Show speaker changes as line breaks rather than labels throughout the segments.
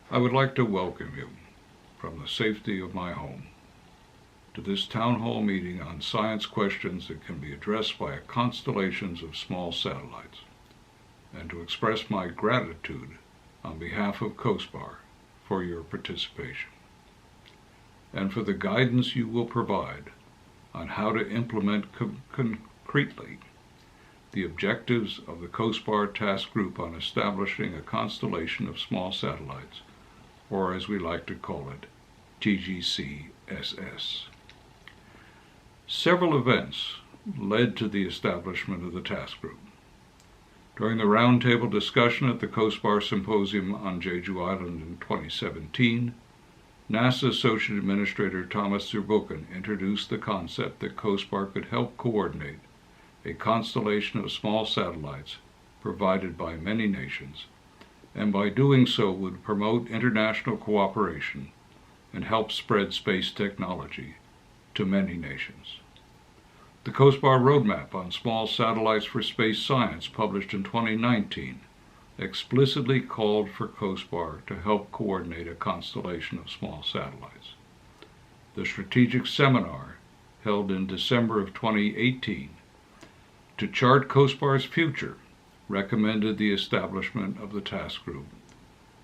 I would like to welcome you from the safety of my home to this town hall meeting on science questions that can be addressed by constellations of small satellites, and to express my gratitude on behalf of COSPAR for your participation, and for the guidance you will provide on how to implement concretely the objectives of the COSPAR task group on establishing a constellation of small satellites, or as we like to call it, TGCSS. Several events led to the establishment of the task group. During the roundtable discussion at the COSPAR Symposium on Jeju Island in 2017, NASA Associate Administrator Thomas Zurbuchen introduced the concept that COSPAR could help coordinate a constellation of small satellites provided by many nations, and by doing so would promote international cooperation and help spread space technology to many nations. The COSPAR Roadmap on Small Satellites for Space Science, published in 2019, explicitly called for COSPAR to help coordinate a constellation of small satellites. The strategic seminar, held in December of 2018, to chart COSPAR's future, recommended the establishment of the task group,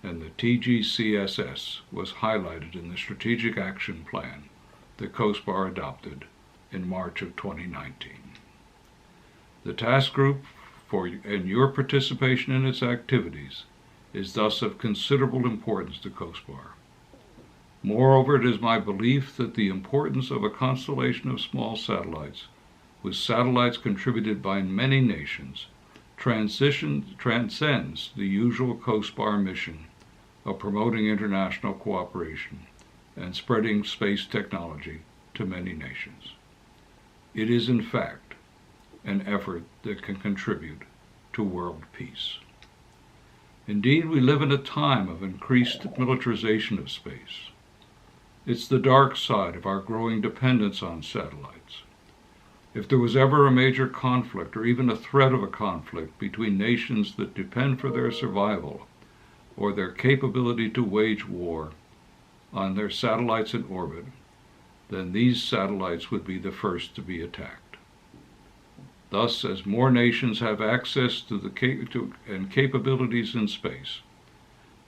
and the TGCSS was highlighted in the Strategic Action Plan that COSPAR adopted in March of 2019. The task group and your participation in its activities is thus of considerable importance to COSPAR. Moreover, it is my belief that the importance of a constellation of small satellites, with satellites contributed by many nations, transcends the usual COSPAR mission of promoting international cooperation and spreading space technology to many nations. It is, in fact, an effort that can contribute to world peace. Indeed, we live in a time of increased militarization of space. It's the dark side of our growing dependence on satellites. If there was ever a major conflict, or even a threat of a conflict, between nations that depend for their survival or their capability to wage war on their satellites in orbit, then these satellites would be the first to be attacked. Thus, as more nations have access to and capabilities in space,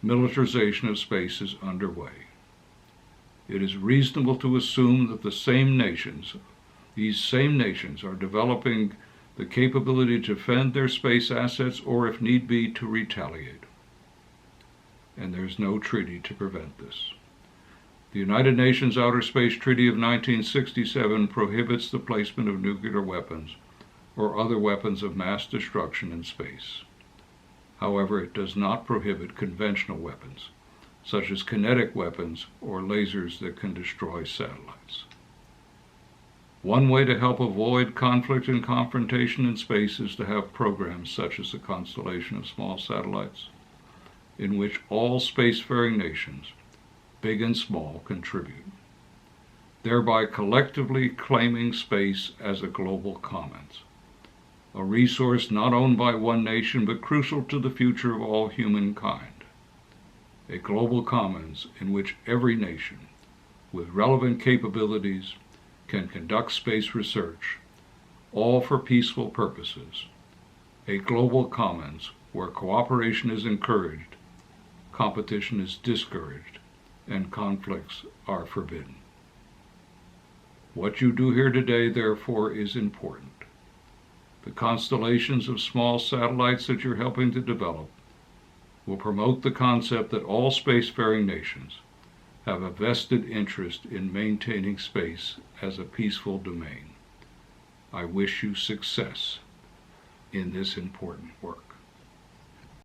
militarization of space is underway. It is reasonable to assume that these same nations are developing the capability to defend their space assets, or if need be, to retaliate. And there's no treaty to prevent this. The United Nations Outer Space Treaty of 1967 prohibits the placement of nuclear weapons or other weapons of mass destruction in space. However, it does not prohibit conventional weapons, such as kinetic weapons or lasers that can destroy satellites. One way to help avoid conflict and confrontation in space is to have programs such as the Constellation of Small Satellites, in which all spacefaring nations, big and small, contribute, thereby collectively claiming space as a global commons, a resource not owned by one nation but crucial to the future of all humankind, a global commons in which every nation with relevant capabilities can conduct space research, all for peaceful purposes, a global commons where cooperation is encouraged, competition is discouraged, and conflicts are forbidden. What you do here today, therefore, is important. The constellations of small satellites that you're helping to develop will promote the concept that all spacefaring nations have a vested interest in maintaining space as a peaceful domain. I wish you success in this important work.